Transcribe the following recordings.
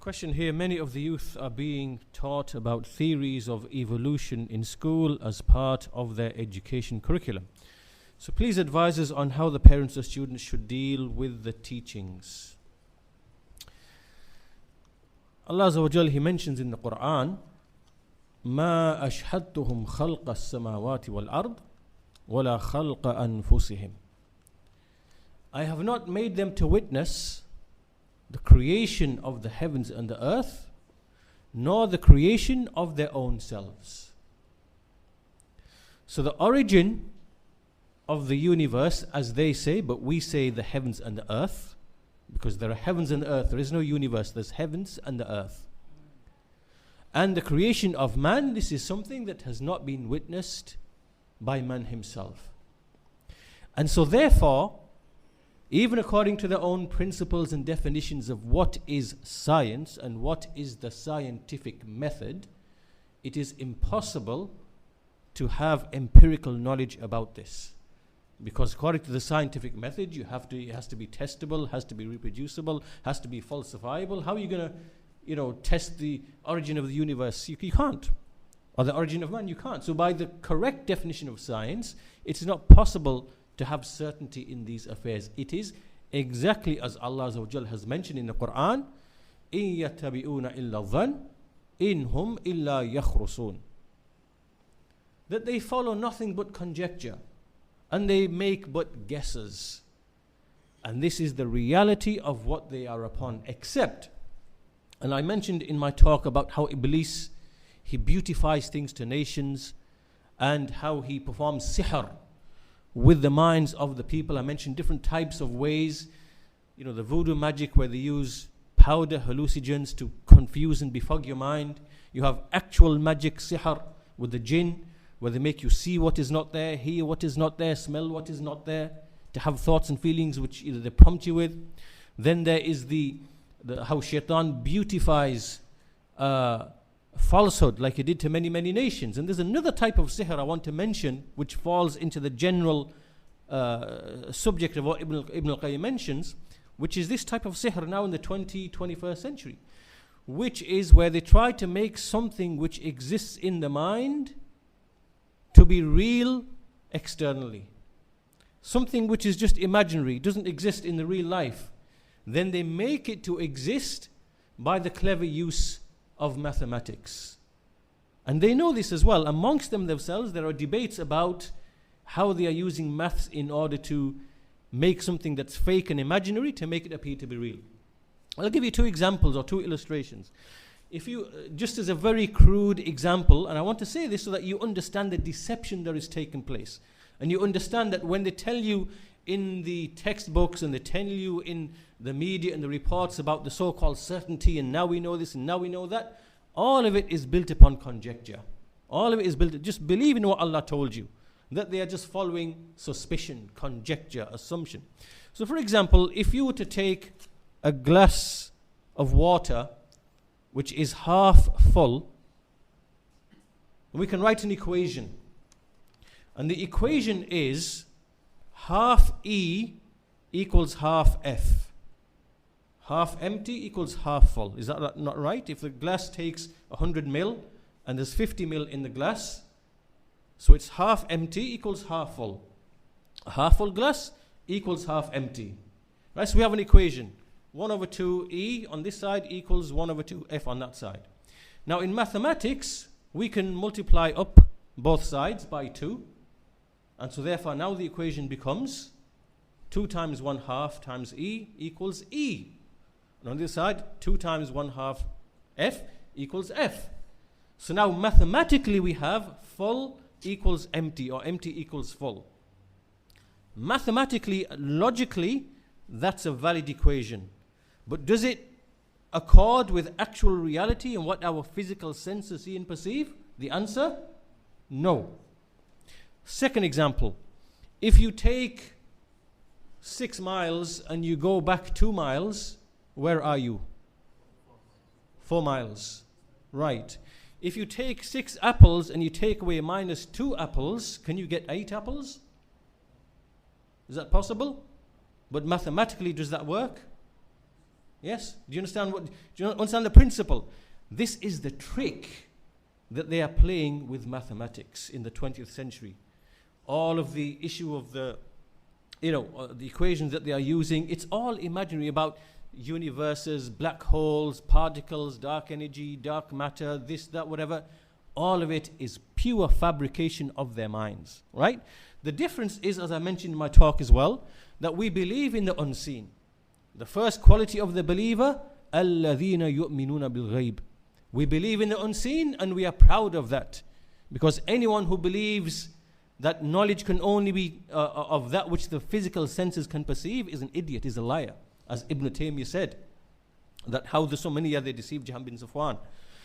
Question here: many of the youth are being taught about theories of evolution in school as part of their education curriculum. So please advise us on how the parents or students should deal with the teachings. Allah Azza wa Jal, He mentions in the Quran, ما أشهدتهم خلق السماوات والأرض ولا خلق أنفسهم. I have not made them to witness the creation of the heavens and the earth, nor the creation of their own selves. So the origin of the universe, as they say, but we say the heavens and the earth, because there are heavens and the earth. There is no universe, there's heavens and the earth. And the creation of man, this is something that has not been witnessed by man himself. And so therefore, even according to their own principles and definitions of what is science and what is the scientific method, it is impossible to have empirical knowledge about this. Because according to the scientific method, it has to be testable, has to be reproducible, has to be falsifiable. How are you going to, test the origin of the universe? You can't. Or the origin of man, you can't. So by the correct definition of science, it's not possible to have certainty in these affairs. It is exactly as Allah Azza wa Jal has mentioned in the Quran, إِن يَتَّبِعُونَ إِلَّا الظَّنَّ إِنْ هُمْ إِلَّا يَخْرُصُونَ. That they follow nothing but conjecture, and they make but guesses. And this is the reality of what they are upon, except, and I mentioned in my talk about how Iblis, he beautifies things to nations, and how he performs sihr with the minds of the people. I mentioned different types of ways, the voodoo magic where they use powder, hallucinogens to confuse and befog your mind. You have actual magic, sihr, with the jinn, where they make you see what is not there, hear what is not there, smell what is not there, to have thoughts and feelings which either they prompt you with. Then there is the how shaitan beautifies falsehood, like he did to many, many nations. And there's another type of sihr I want to mention, which falls into the general subject of what Ibn al-Qayyim mentions, which is this type of sihr now in the 21st century, which is where they try to make something which exists in the mind to be real externally. Something which is just imaginary, doesn't exist in the real life. Then they make it to exist by the clever use of mathematics. And they know this as well. Amongst them themselves, there are debates about how they are using maths in order to make something that's fake and imaginary to make it appear to be real. I'll give you two examples or two illustrations. If you, just as a very crude example, and I want to say this so that you understand the deception that is taking place. And you understand that when they tell you in the textbooks and they tell you in the media and the reports about the so-called certainty, and now we know this and now we know that, all of it is built upon conjecture. All of it is built, just believe in what Allah told you, that they are just following suspicion, conjecture, assumption. So for example, if you were to take a glass of water which is half full, we can write an equation. And the equation is half E equals half F. Half empty equals half full. Is that not right? If the glass takes 100 ml and there's 50 ml in the glass, so it's half empty equals half full. A half full glass equals half empty. Right, so we have an equation. 1 over 2 E on this side equals 1 over 2 F on that side. Now in mathematics, we can multiply up both sides by 2. And so therefore now the equation becomes 2 times 1 half times E equals E. And on this side, 2 times 1 half F equals F. So now mathematically we have full equals empty, or empty equals full. Mathematically, logically, that's a valid equation. But does it accord with actual reality and what our physical senses see and perceive? The answer, no. Second example, if you take 6 miles and you go back 2 miles, where are you? 4 miles. Right. If you take 6 apples and you take away minus 2 apples, can you get 8 apples? Is that possible? But mathematically, does that work? Yes? Do you understand the principle? This is the trick that they are playing with mathematics in the 20th century. All of the issue of the equations that they are using, it's all imaginary about universes, black holes, particles, dark energy, dark matter, this, that, whatever. All of it is pure fabrication of their minds, right? The difference is, as I mentioned in my talk as well, that we believe in the unseen. The first quality of the believer, الَّذِينَ يُؤْمِنُونَ بِالْغَيْبِ. We believe in the unseen, and we are proud of that. Because anyone who believes that knowledge can only be of that which the physical senses can perceive is an idiot, is a liar. As Ibn Taymiyyah said, that how there's so many they deceived Jahan bin Safwan.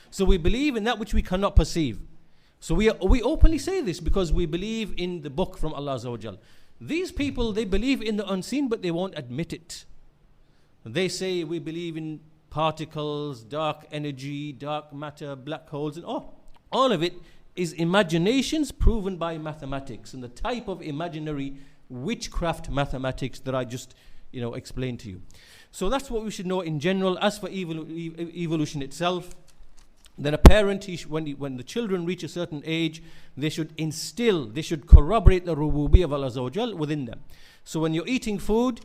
So we believe in that which we cannot perceive. So we openly say this because we believe in the book from Allah Azza wa Jal. These people, they believe in the unseen, but they won't admit it. They say we believe in particles, dark energy, dark matter, black holes, and all of it is imaginations proven by mathematics, and the type of imaginary witchcraft mathematics that I just explained to you. So that's what we should know in general. As for evolution itself, that a parent, when the children reach a certain age, they should corroborate the rububiyyah of Allah Azza wa Jal within them. So when you're eating food,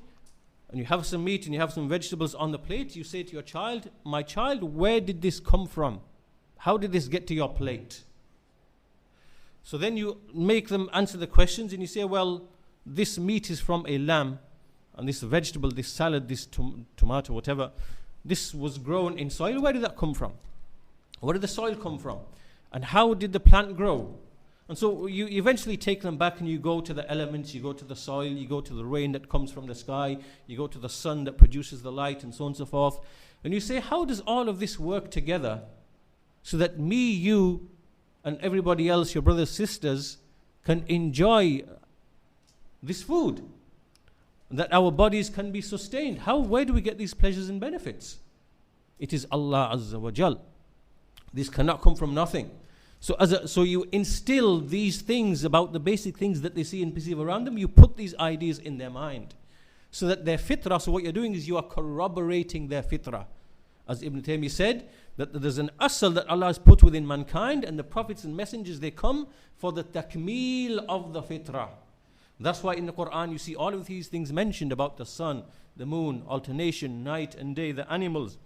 and you have some meat and you have some vegetables on the plate, you say to your child, my child, where did this come from? How did this get to your plate? So then you make them answer the questions, and you say, well, this meat is from a lamb, and this vegetable, this salad, this tomato, whatever, this was grown in soil. Where did that come from? Where did the soil come from? And how did the plant grow? And so you eventually take them back, and you go to the elements, you go to the soil, you go to the rain that comes from the sky, you go to the sun that produces the light, and so on and so forth. And you say, how does all of this work together so that me, you, and everybody else, your brothers, sisters, can enjoy this food, that our bodies can be sustained? Where do we get these pleasures and benefits? It is Allah Azza wa Jal. This cannot come from nothing. So you instill these things about the basic things that they see and perceive around them. You put these ideas in their mind, so that their fitrah. So what you're doing is you are corroborating their fitrah. As Ibn Taymiyyah said, that there's an asal that Allah has put within mankind, and the prophets and messengers, they come for the takmeel of the fitrah. That's why in the Quran you see all of these things mentioned about the sun, the moon, alternation, night and day, the animals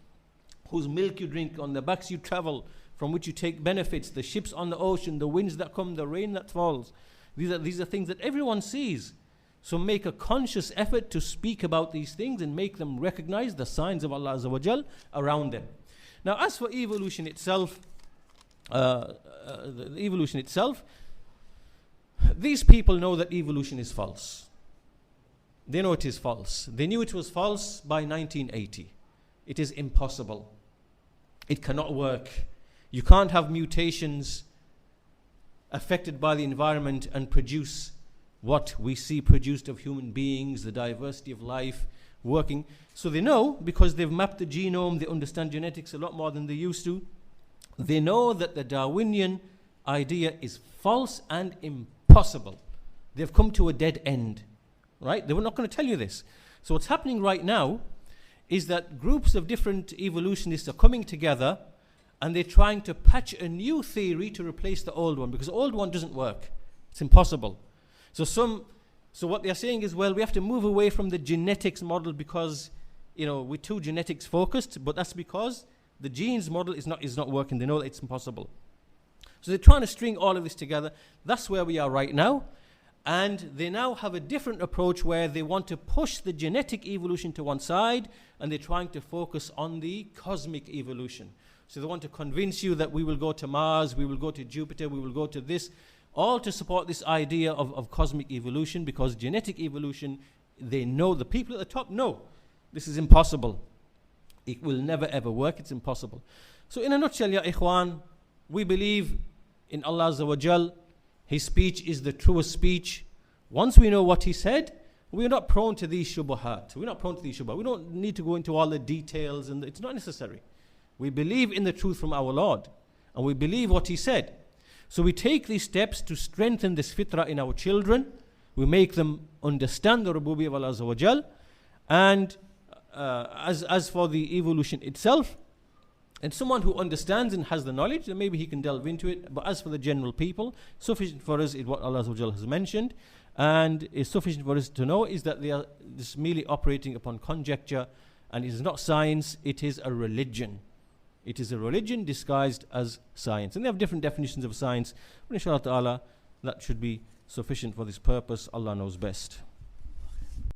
whose milk you drink, on the backs you travel, from which you take benefits, the ships on the ocean, the winds that come, the rain that falls. These are things that everyone sees. So make a conscious effort to speak about these things and make them recognize the signs of Allah Azza wa Jal around them. Now, as for evolution itself, these people know that evolution is false. They know it is false. They knew it was false by 1980. It is impossible. It cannot work. You can't have mutations affected by the environment and produce what we see produced of human beings, the diversity of life working. So they know, because they've mapped the genome, they understand genetics a lot more than they used to. They know that the Darwinian idea is false and impossible. They've come to a dead end, right? They were not going to tell you this. So what's happening right now is that groups of different evolutionists are coming together, and they're trying to patch a new theory to replace the old one, because the old one doesn't work. It's impossible. So what they're saying is, well, we have to move away from the genetics model because, we're too genetics focused, but that's because the genes model is not working. They know that it's impossible. So they're trying to string all of this together. That's where we are right now. And they now have a different approach where they want to push the genetic evolution to one side, and they're trying to focus on the cosmic evolution. So they want to convince you that we will go to Mars, we will go to Jupiter, we will go to this, all to support this idea of cosmic evolution, because genetic evolution, they know, the people at the top know, this is impossible. It will never ever work, it's impossible. So in a nutshell, ya ikhwan, we believe in Allah Azza wa Jal. His speech is the truest speech. Once we know what he said, we're not prone to these shubuhat. We don't need to go into all the details, and it's not necessary. We believe in the truth from our Lord, and we believe what he said. So we take these steps to strengthen this fitrah in our children. We make them understand the rububiyyah of Allah Azza wa Jal, and as for the evolution itself, and someone who understands and has the knowledge, then maybe he can delve into it. But as for the general people, sufficient for us is what Allah has mentioned, and is sufficient for us to know is that they are just merely operating upon conjecture, and it is not science, it is a religion. It is a religion disguised as science. And they have different definitions of science, but inshallah ta'ala, that should be sufficient for this purpose. Allah knows best.